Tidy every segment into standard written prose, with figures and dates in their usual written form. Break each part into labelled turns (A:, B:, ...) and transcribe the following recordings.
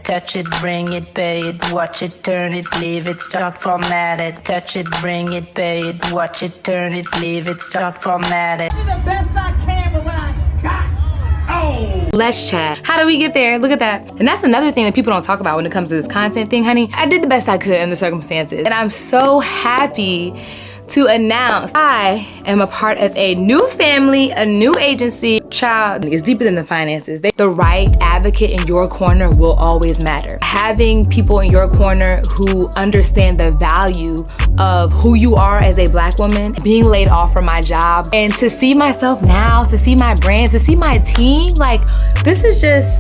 A: touch it, bring it, pay it, watch it, turn it, leave it, start formatted. Touch it, bring it, pay it, watch it, turn it, leave it, start formatted.
B: Do the best I can, but when I got
C: Let's chat. How do we get there? Look at that. And that's another thing that people don't talk about when it comes to this content thing, honey. I did the best I could in the circumstances. And I'm so happy to announce I am a part of a new family, a new agency. Child, it's deeper than the finances. The right advocate in your corner will always matter. Having people in your corner who understand the value of who you are as a Black woman, being laid off from my job, and to see myself now, to see my brands, to see my team, like, this is just...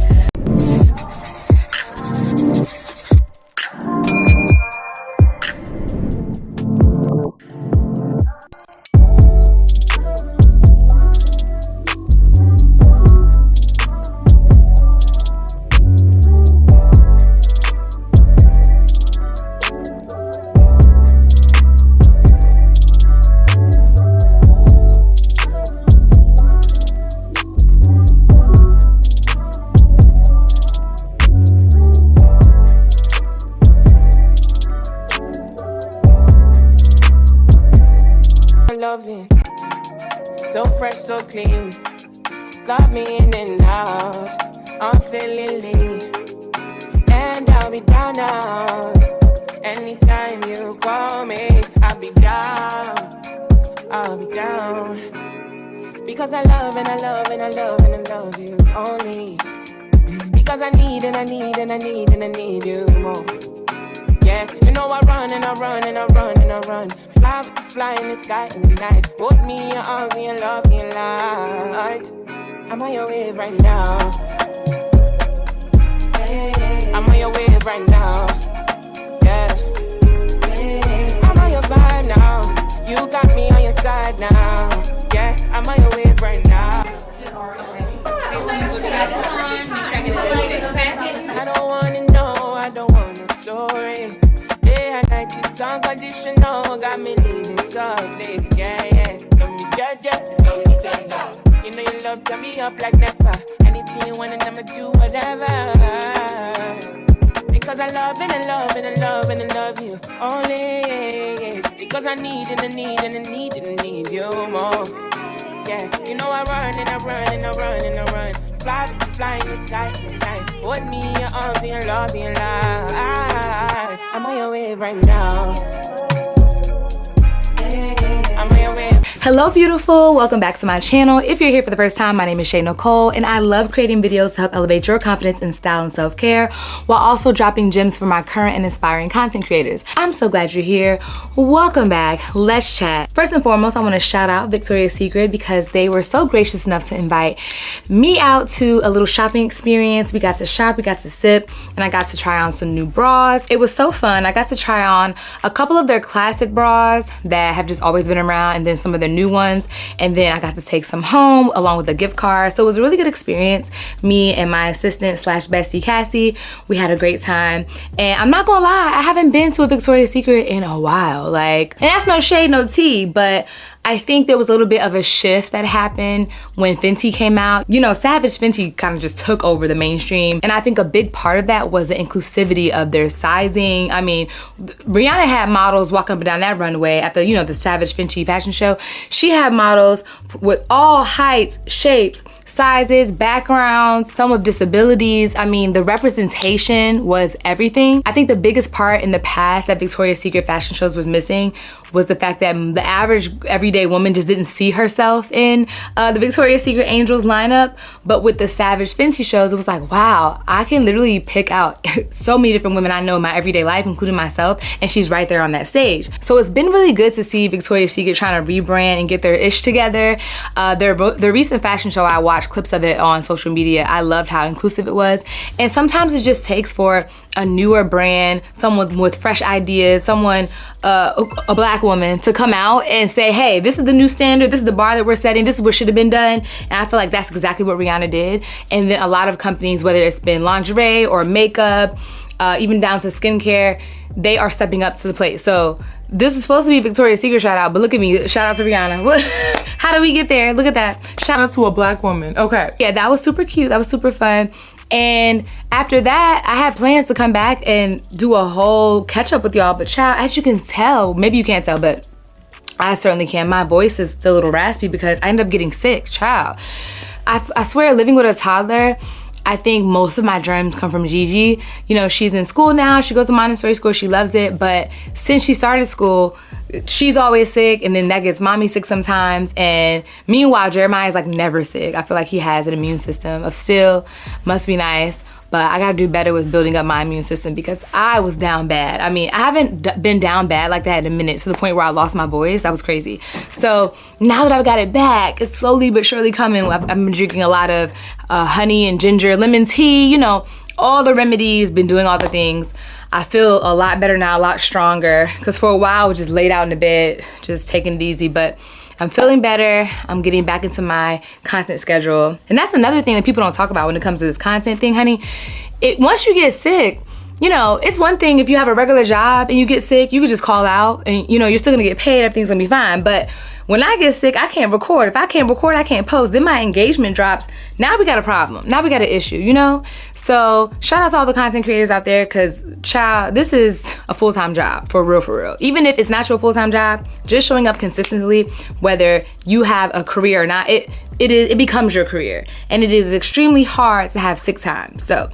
D: Loving, so fresh, so clean. Love me in and out. I'm feeling lean, and I'll be down now. Anytime you call me, I'll be down. I'll be down. Because I love and I love and I love and I love you only. Because I need and I need and I need and I need you more. Yeah, you know I run and I run and I run and I run. Fly with the fly in the sky in the night. Hold me in your arms and your love in your light. I'm on your wave right now. I'm on your wave right now. Yeah. I'm on your vibe now. You got me on your side now. Yeah, I'm on your wave right now. I don't wanna know, I don't want no story. Yeah, I like this unconditional, got me leaving softly. Yeah, yeah, love me judge, love me tender. You know you love turn me up like never. Anything you want and I'ma do whatever. Because I love and I love and I love and I love you only. Because I need and I need and I need and I need you more. Yeah, you know I run and I run and I run and I run. Fly in the sky in the night. Hold me in your arms and your love in your life. I'm on your wave right now. I'm on your wave.
C: Hello beautiful, welcome back to my channel. If you're here for the first time, my name is Shay Nicole and I love creating videos to help elevate your confidence in style and self-care while also dropping gems for my current and inspiring content creators. I'm so glad you're here. Welcome back. Let's chat. First and foremost, I want to shout out Victoria's Secret because they were so gracious enough to invite me out to a little shopping experience. We got to shop, we got to sip, and I got to try on some new bras. It was so fun. I got to try on a couple of their classic bras that have just always been around and then some of their new ones, and then I got to take some home along with a gift card. So it was a really good experience. Me and my assistant slash bestie Cassie, we had a great time. And I'm not gonna lie, I haven't been to a Victoria's Secret in a while. Like, and that's no shade, no tea, but I think there was a little bit of a shift that happened when Fenty came out. You know, Savage Fenty kind of just took over the mainstream. And I think a big part of that was the inclusivity of their sizing. I mean, Rihanna had models walking up and down that runway at the, you know, the Savage Fenty fashion show. She had models with all heights, shapes, sizes, backgrounds, some with disabilities. I mean, the representation was everything. I think the biggest part in the past that Victoria's Secret fashion shows was missing was the fact that the average everyday woman just didn't see herself in the Victoria's Secret Angels lineup. But with the Savage Fenty shows, it was like, wow, I can literally pick out so many different women I know in my everyday life, including myself, and she's right there on that stage. So it's been really good to see Victoria's Secret trying to rebrand and get their ish together. Their recent fashion show, I watched clips of it on social media. I loved how inclusive it was. And sometimes it just takes for a newer brand, someone with fresh ideas, someone, a Black woman, to come out and say, hey, this is the new standard, this is the bar that we're setting, this is what should have been done. And I feel like that's exactly what Rihanna did. And then a lot of companies, whether it's been lingerie or makeup, even down to skincare, they are stepping up to the plate. So this is supposed to be Victoria's Secret shout out, but look at me, shout out to Rihanna. How do we get there? Look at that. Shout out to a Black woman. Okay. Yeah, that was super cute. That was super fun. And after that, I had plans to come back and do a whole catch up with y'all. But child, as you can tell, maybe you can't tell, but I certainly can. My voice is still a little raspy because I ended up getting sick, child. I swear, living with a toddler, I think most of my germs come from Gigi. You know, she's in school now. She goes to Montessori school. She loves it. But since she started school, she's always sick, and then that gets mommy sick sometimes. And meanwhile, Jeremiah is like never sick. I feel like he has an immune system of steel. Must be nice. But I gotta do better with building up my immune system because I was down bad. I mean, I haven't been down bad like that in a minute, to the point where I lost my voice. That was crazy. So now that I've got it back, it's slowly but surely coming. I've been drinking a lot of honey and ginger, lemon tea, you know, all the remedies, been doing all the things. I feel a lot better now, a lot stronger. Because for a while, I was just laid out in the bed, just taking it easy. But I'm feeling better. I'm getting back into my content schedule. And that's another thing that people don't talk about when it comes to this content thing, honey. Once you get sick, you know, it's one thing if you have a regular job and you get sick, you can just call out and, you know, you're still gonna get paid, everything's gonna be fine. But when I get sick, I can't record. If I can't record, I can't post. Then my engagement drops. Now we got a problem. Now we got an issue, you know? So shout out to all the content creators out there, because child, this is a full-time job, for real, for real. Even if it's not your full-time job, just showing up consistently, whether you have a career or not, it becomes your career. And it is extremely hard to have sick time. So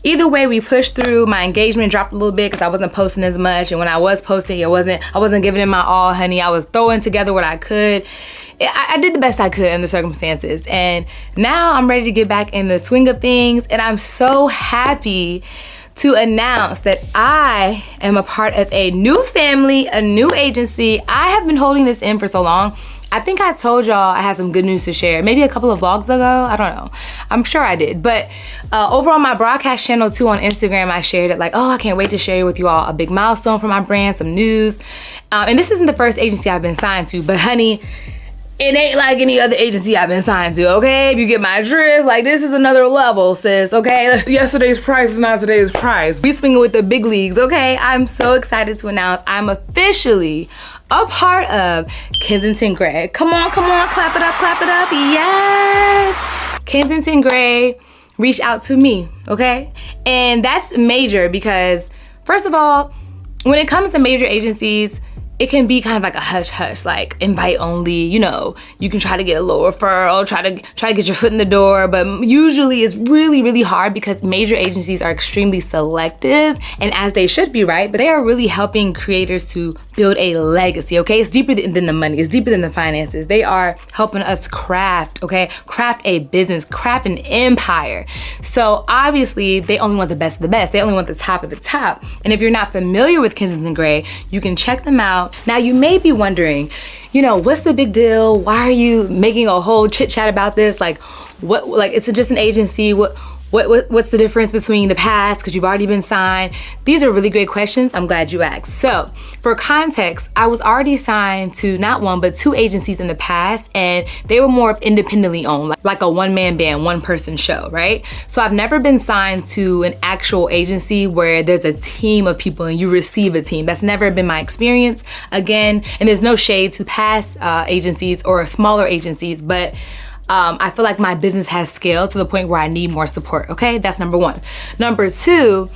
C: either way, we pushed through. My engagement dropped a little bit because I wasn't posting as much. And when I was posting, I wasn't giving it my all, honey. I was throwing together what I could. I did the best I could in the circumstances. And now I'm ready to get back in the swing of things. And I'm so happy to announce that I am a part of a new family, a new agency. I have been holding this in for so long. I think I told y'all I had some good news to share. Maybe a couple of vlogs ago, I don't know. I'm sure I did. But over on my broadcast channel too on Instagram, I shared it like, oh, I can't wait to share with you all a big milestone for my brand, some news. And this isn't the first agency I've been signed to, but honey, it ain't like any other agency I've been signed to, okay? If you get my drift, like this is another level, sis, okay? Yesterday's price is not today's price. We swinging with the big leagues, okay? I'm so excited to announce I'm officially a part of Kensington Grey. Come on, clap it up, yes! Kensington Grey reached out to me, okay? And that's major because, first of all, when it comes to major agencies, it can be kind of like a hush-hush, like invite only, you know, you can try to get a little referral, try to get your foot in the door, but usually it's really, really hard because major agencies are extremely selective, and as they should be, right? But they are really helping creators to build a legacy, okay? It's deeper than the money, it's deeper than the finances. They are helping us craft, okay? Craft a business, craft an empire. So obviously they only want the best of the best. They only want the top of the top. And if you're not familiar with Kensington Grey, you can check them out. Now you may be wondering, you know, what's the big deal? Why are you making a whole chit chat about this? Like, what? Like, it's just an agency. What's the difference between the past, because you've already been signed? These are really great questions. I'm glad you asked. So for context, I was already signed to not one, but two agencies in the past, and they were more independently owned, like a one-man band, one-person show, right? So I've never been signed to an actual agency where there's a team of people and you receive a team. That's never been my experience. Again, and there's no shade to past agencies or smaller agencies, but I feel like my business has scaled to the point where I need more support, okay? That's number one. Number two,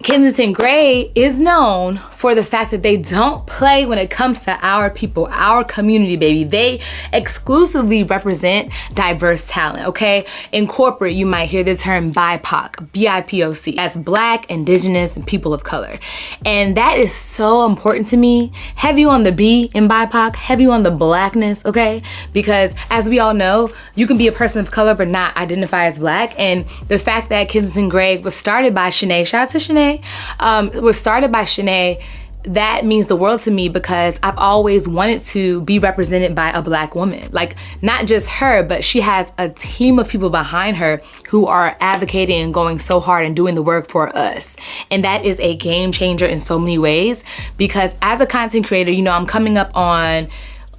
C: Kensington Grey is known for the fact that they don't play when it comes to our people, our community, baby. They exclusively represent diverse talent, okay? In corporate, you might hear the term BIPOC, B-I-P-O-C. That's Black, Indigenous, and people of color. And that is so important to me. Heavy on the B in BIPOC, heavy on the Blackness, okay? Because as we all know, you can be a person of color but not identify as Black. And the fact that Kensington Grey was started by Shanae, shout out to Shanae, was started by Shanae, that means the world to me because I've always wanted to be represented by a Black woman. Like, not just her, but she has a team of people behind her who are advocating and going so hard and doing the work for us. And that is a game changer in so many ways, because as a content creator, you know, I'm coming up on,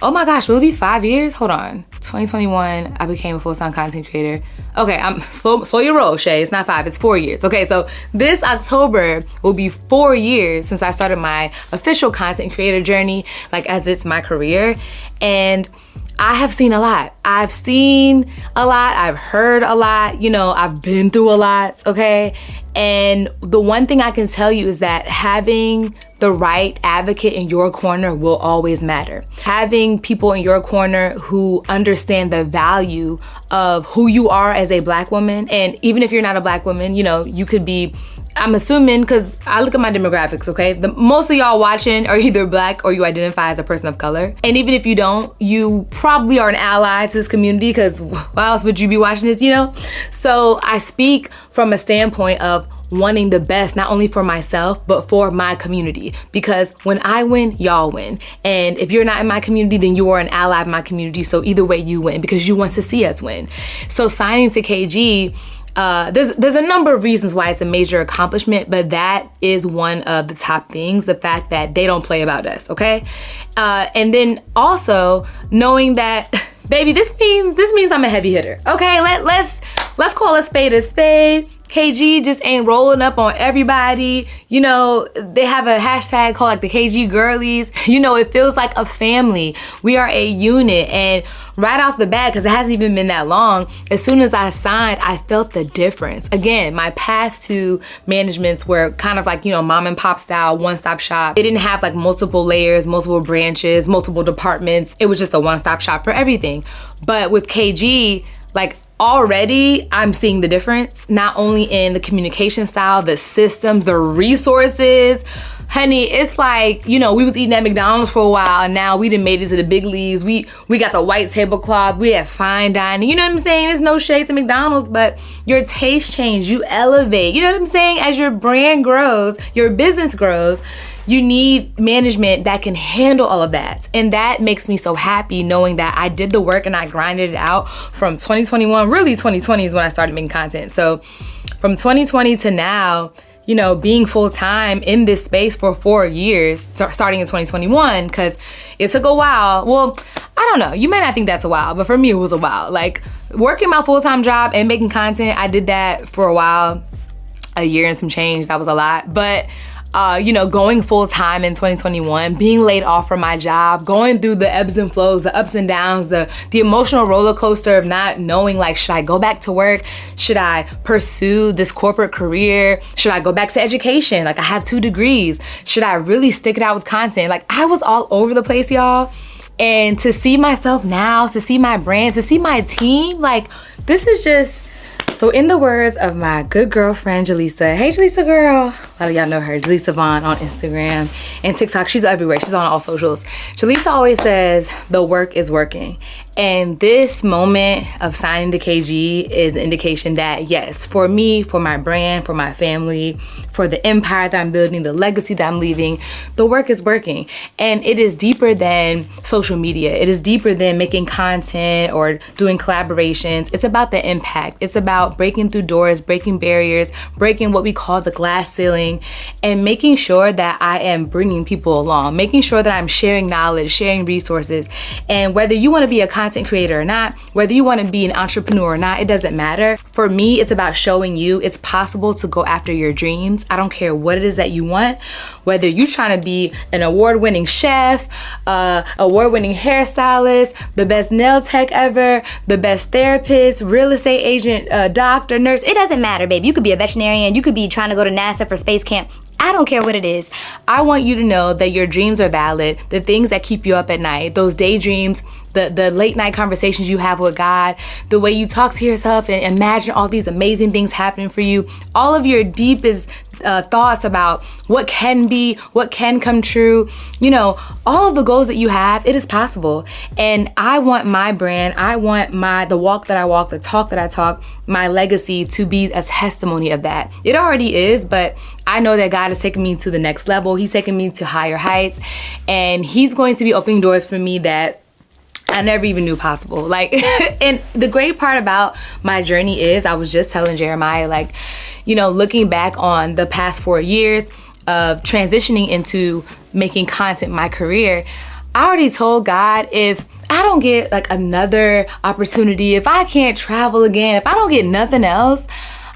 C: oh my gosh, will it be 5 years? Hold on. 2021, I became a full-time content creator. Okay, I'm slow your roll, Shay. It's not 5, it's 4 years. Okay, so this October will be 4 years since I started my official content creator journey, like as it's my career. And I have seen a lot. I've seen a lot, I've heard a lot, you know, I've been through a lot, okay? And the one thing I can tell you is that having the right advocate in your corner will always matter. Having people in your corner who understand the value of who you are as a Black woman, and even if you're not a Black woman, you know, you could be, I'm assuming, because I look at my demographics, okay? Most of y'all watching are either Black or you identify as a person of color. And even if you don't, you probably are an ally to this community, because why else would you be watching this, you know? So I speak from a standpoint of wanting the best, not only for myself, but for my community. Because when I win, y'all win. And if you're not in my community, then you are an ally of my community. So either way, you win, because you want to see us win. So signing to KG, there's a number of reasons why it's a major accomplishment, but that is one of the top things, the fact that they don't play about us, okay? And then also knowing that, baby, this means I'm a heavy hitter, okay? Let's call a spade a spade. KG just ain't rolling up on everybody. You know, they have a hashtag called like the KG girlies. You know, it feels like a family. We are a unit. And right off the bat, because it hasn't even been that long, as soon as I signed, I felt the difference. Again, my past two managements were kind of like, you know, mom and pop style, one-stop shop. They didn't have like multiple layers, multiple branches, multiple departments. It was just a one-stop shop for everything. But with KG, like, already I'm seeing the difference, not only in the communication style, the systems, the resources. Honey, it's like, you know, we was eating at McDonald's for a while and now we done made it to the big leagues. We got the white tablecloth, we have fine dining. You know what I'm saying? There's no shade to McDonald's, but your taste change, you elevate. You know what I'm saying? As your brand grows, your business grows, you need management that can handle all of that. And that makes me so happy knowing that I did the work and I grinded it out from 2021. Really 2020 is when I started making content. So from 2020 to now, you know, being full-time in this space for 4 years, starting in 2021, because it took a while. Well, I don't know, you may not think that's a while, but for me it was a while. Like working my full-time job and making content, I did that for a while, a year and some change, that was a lot. But you know, going full time in 2021, being laid off from my job, going through the ebbs and flows, the ups and downs, the emotional roller coaster of not knowing, like, should I go back to work? Should I pursue this corporate career? Should I go back to education? Like, I have 2 degrees. Should I really stick it out with content? Like, I was all over the place, y'all. And to see myself now, to see my brands, to see my team, like, this is just, so in the words of my good girlfriend, Jaleesa, hey Jaleesa girl, a lot of y'all know her, Jaleesa Vaughn on Instagram and TikTok, she's everywhere, she's on all socials. Jaleesa always says, the work is working. And this moment of signing to KG is an indication that yes, for me, for my brand, for my family, for the empire that I'm building, the legacy that I'm leaving, the work is working. And it is deeper than social media. It is deeper than making content or doing collaborations. It's about the impact. It's about breaking through doors, breaking barriers, breaking what we call the glass ceiling, and making sure that I am bringing people along, making sure that I'm sharing knowledge, sharing resources. And whether you want to be a content creator or not, whether you want to be an entrepreneur or not, it doesn't matter. For me, it's about showing you it's possible to go after your dreams. I don't care what it is that you want, whether you're trying to be an award-winning chef, award-winning hairstylist, the best nail tech ever, the best therapist, real estate agent, doctor, nurse. It doesn't matter, babe. You could be a veterinarian. You could be trying to go to NASA for space camp. I don't care what it is. I want you to know that your dreams are valid, the things that keep you up at night, those daydreams, the late night conversations you have with God, the way you talk to yourself and imagine all these amazing things happening for you, all of your deepest thoughts about what can be, what can come true, you know, all of the goals that you have, it is possible. And I want my brand, I want the walk that I walk, the talk that I talk, my legacy to be a testimony of that. It already is, but I know that God is taking me to the next level. He's taking me to higher heights, and He's going to be opening doors for me that I never even knew possible. Like, and the great part about my journey is, I was just telling Jeremiah, like, you know, looking back on the past 4 years of transitioning into making content my career, I already told God, if I don't get like another opportunity, if I can't travel again, if I don't get nothing else,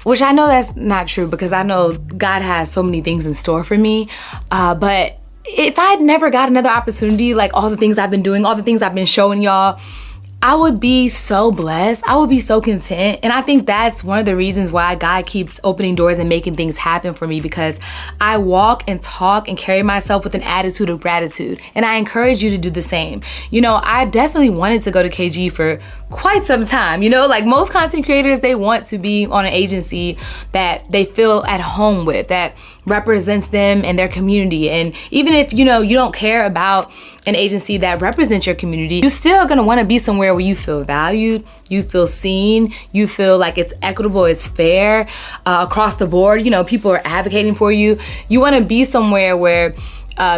C: which I know that's not true because I know God has so many things in store for me. But if I had never got another opportunity, like all the things I've been doing, all the things I've been showing y'all, I would be so blessed. I would be so content. And I think that's one of the reasons why God keeps opening doors and making things happen for me, because I walk and talk and carry myself with an attitude of gratitude. And I encourage you to do the same. You know, I definitely wanted to go to KG for quite some time. You know, like most content creators, they want to be on an agency that they feel at home with, that represents them and their community. And even if, you know, you don't care about an agency that represents your community, you're still gonna wanna be somewhere where you feel valued, you feel seen, you feel like it's equitable, it's fair, across the board. You know, people are advocating for you. You wanna be somewhere where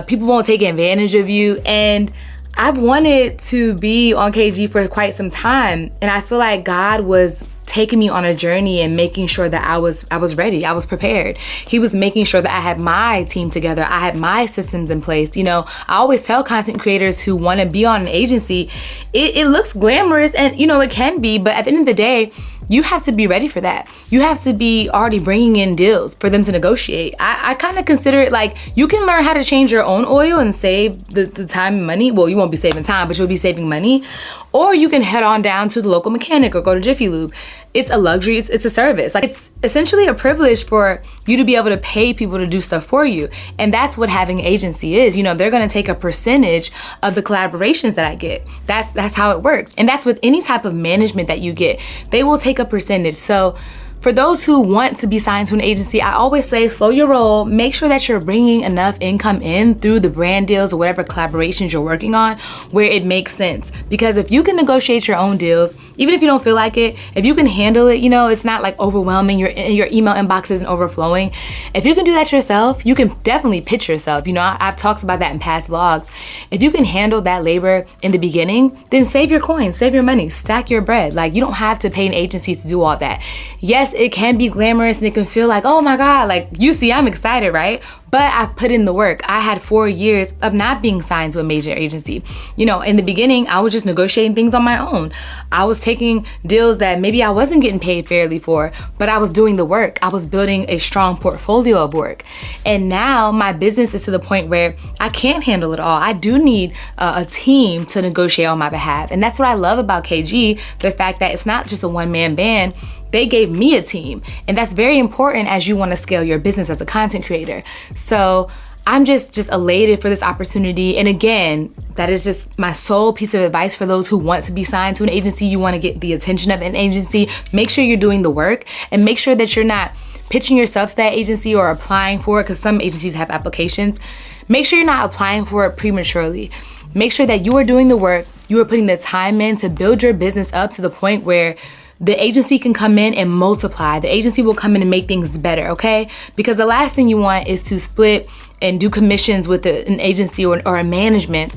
C: people won't take advantage of you. And I've wanted to be on KG for quite some time, and I feel like God was taking me on a journey and making sure that I was ready, I was prepared. He was making sure that I had my team together, I had my systems in place. You know, I always tell content creators who want to be on an agency, it looks glamorous, and you know, it can be, but at the end of the day, you have to be ready for that. You have to be already bringing in deals for them to negotiate. I kind of consider it like you can learn how to change your own oil and save the time and money. Well, you won't be saving time, but you'll be saving money. Or you can head on down to the local mechanic or go to Jiffy Lube. It's a luxury, it's a service. Like, it's essentially a privilege for you to be able to pay people to do stuff for you. And that's what having an agency is. You know, they're gonna take a percentage of the collaborations that I get. That's how it works. And that's with any type of management that you get. They will take a percentage. So for those who want to be signed to an agency, I always say slow your roll. Make sure that you're bringing enough income in through the brand deals or whatever collaborations you're working on where it makes sense. Because if you can negotiate your own deals, even if you don't feel like it, if you can handle it, you know, it's not like overwhelming, your email inbox isn't overflowing. If you can do that yourself, you can definitely pitch yourself. You know, I've talked about that in past vlogs. If you can handle that labor in the beginning, then save your coins, save your money, stack your bread. Like, you don't have to pay an agency to do all that. Yes, it can be glamorous and it can feel like, oh my God, like, you see, I'm excited, right? But I've put in the work. I had 4 years of not being signed to a major agency. You know, in the beginning, I was just negotiating things on my own. I was taking deals that maybe I wasn't getting paid fairly for, but I was doing the work. I was building a strong portfolio of work. And now my business is to the point where I can't handle it all. I do need a team to negotiate on my behalf. And that's what I love about KG, the fact that it's not just a one-man band. They gave me a team, and that's very important as you want to scale your business as a content creator. So I'm just elated for this opportunity. And again, that is just my sole piece of advice for those who want to be signed to an agency. You want to get the attention of an agency. Make sure you're doing the work, and make sure that you're not pitching yourself to that agency or applying for it, because some agencies have applications. Make sure you're not applying for it prematurely. Make sure that you are doing the work. You are putting the time in to build your business up to the point where the agency can come in and multiply. The agency will come in and make things better, okay? Because the last thing you want is to split and do commissions with an agency or a management,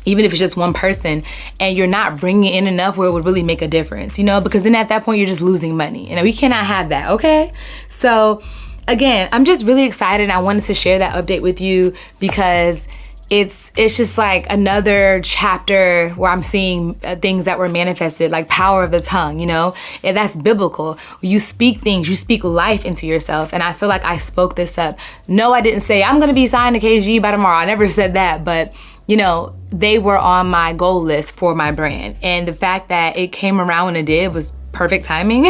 C: even if it's just one person, and you're not bringing in enough where it would really make a difference, you know? Because then at that point, you're just losing money. You know, we cannot have that, okay? So again, I'm just really excited. I wanted to share that update with you because it's just like another chapter where I'm seeing things that were manifested, like power of the tongue, you know? And that's biblical. You speak things, you speak life into yourself. And I feel like I spoke this up. No, I didn't say I'm gonna be signed to KG by tomorrow. I never said that, but you know, they were on my goal list for my brand. And the fact that it came around when it did was perfect timing.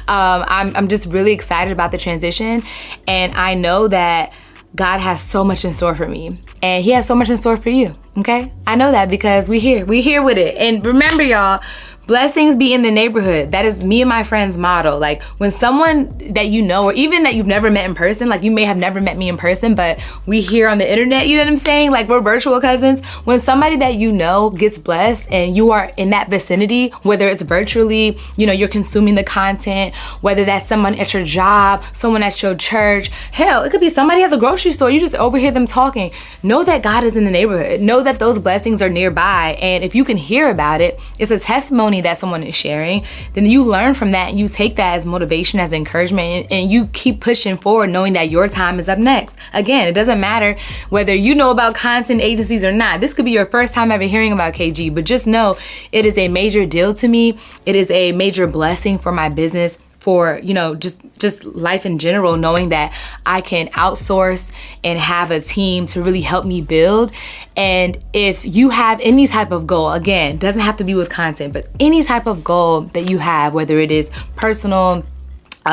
C: I'm just really excited about the transition. And I know that God has so much in store for me, and He has so much in store for you, okay? I know that because we here with it. And remember, y'all, blessings be in the neighborhood. That is me and my friend's motto. Like, when someone that you know, or even that you've never met in person, like you may have never met me in person, but we here on the internet, you know what I'm saying? Like, we're virtual cousins. When somebody that you know gets blessed and you are in that vicinity, whether it's virtually, you know, you're consuming the content, whether that's someone at your job, someone at your church, hell, it could be somebody at the grocery store, you just overhear them talking. Know that God is in the neighborhood. Know that those blessings are nearby. And if you can hear about it, it's a testimony testimony that someone is sharing, then you learn from that and you take that as motivation, as encouragement, and you keep pushing forward knowing that your time is up next. Again, it doesn't matter whether you know about content agencies or not. This could be your first time ever hearing about KG, but just know it is a major deal to me. It is a major blessing for my business, for, you know, just life in general, knowing that I can outsource and have a team to really help me build. And if you have any type of goal, again, doesn't have to be with content, but any type of goal that you have, whether it is personal,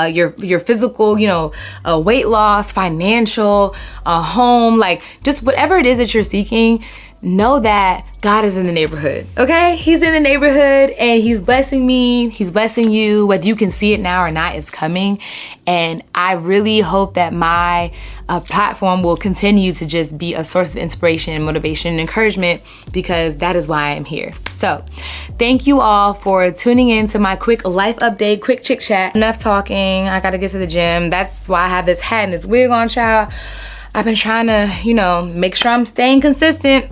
C: your physical, you know, weight loss, financial, home, like just whatever it is that you're seeking, know that God is in the neighborhood, okay? He's in the neighborhood and he's blessing me, he's blessing you, whether you can see it now or not, it's coming. And I really hope that my platform will continue to just be a source of inspiration and motivation and encouragement, because that is why I'm here. So thank you all for tuning in to my quick life update, quick chit chat. Enough talking, I gotta get to the gym. That's why I have this hat and this wig on, child. I've been trying to, you know, make sure I'm staying consistent.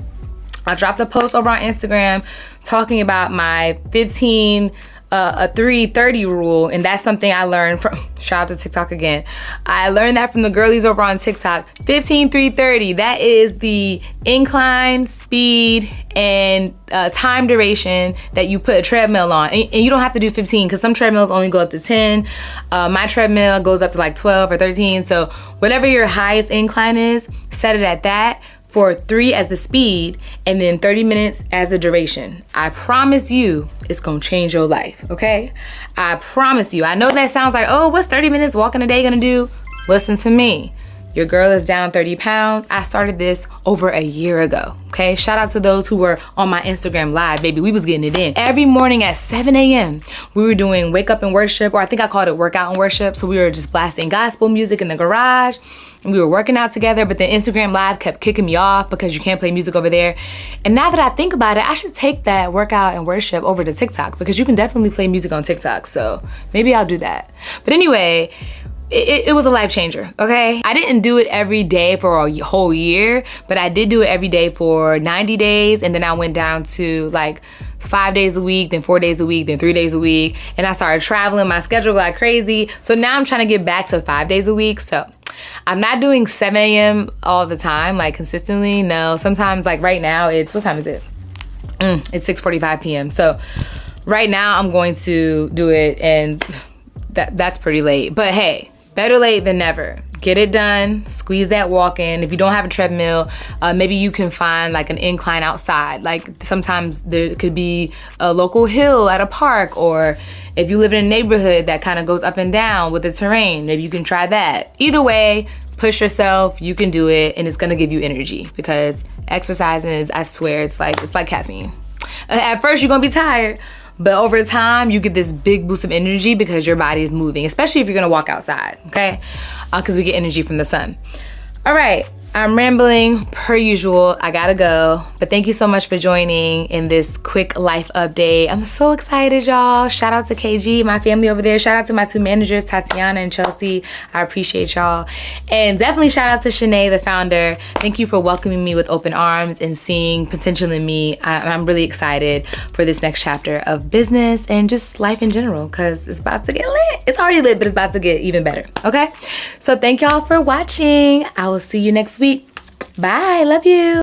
C: I dropped a post over on Instagram talking about my 15 a 3:30 rule, and that's something I learned from, shout out to TikTok again. I learned that from the girlies over on TikTok. 15-3-30, that is the incline, speed, and time duration that you put a treadmill on. And you don't have to do 15, because some treadmills only go up to 10. My treadmill goes up to like 12 or 13. So whatever your highest incline is, set it at that, for 3 as the speed, and then 30 minutes as the duration. I promise you, it's gonna change your life, okay? I promise you. I know that sounds like, oh, what's 30 minutes walking a day gonna do? Listen to me. Your girl is down 30 pounds. I started this over a year ago, okay? Shout out to those who were on my Instagram live, baby. We was getting it in. Every morning at 7 a.m., we were doing wake up and worship, or I think I called it workout and worship. So we were just blasting gospel music in the garage, and we were working out together, but then Instagram live kept kicking me off because you can't play music over there. And now that I think about it, I should take that workout and worship over to TikTok, because you can definitely play music on TikTok. So maybe I'll do that. But anyway, it was a life changer, okay? I didn't do it every day for a whole year, but I did do it every day for 90 days. And then I went down to like 5 days a week, then 4 days a week, then 3 days a week. And I started traveling, my schedule got crazy. So now I'm trying to get back to 5 days a week. So I'm not doing 7 a.m. all the time, like consistently, no. Sometimes like right now, what time is it? It's 6:45 p.m. So right now I'm going to do it, and that's pretty late. But hey, better late than never. Get it done, squeeze that walk in. If you don't have a treadmill, maybe you can find like an incline outside. Like sometimes there could be a local hill at a park, or if you live in a neighborhood that kind of goes up and down with the terrain, maybe you can try that. Either way, push yourself, you can do it, and it's gonna give you energy, because exercising is, I swear, it's like caffeine. At first you're gonna be tired, but over time, you get this big boost of energy because your body is moving, especially if you're gonna walk outside, okay? Because we get energy from the sun. All right, I'm rambling per usual. I gotta go, but thank you so much for joining in this quick life update. I'm so excited, y'all. Shout out to KG, my family over there. Shout out to my 2 managers, Tatiana and Chelsea. I appreciate y'all. And definitely shout out to Shanae, the founder. Thank you for welcoming me with open arms and seeing potential in me. I'm really excited for this next chapter of business and just life in general, because it's about to get lit. It's already lit, but it's about to get even better, okay? So thank y'all for watching. I will see you next week. Bye, love you.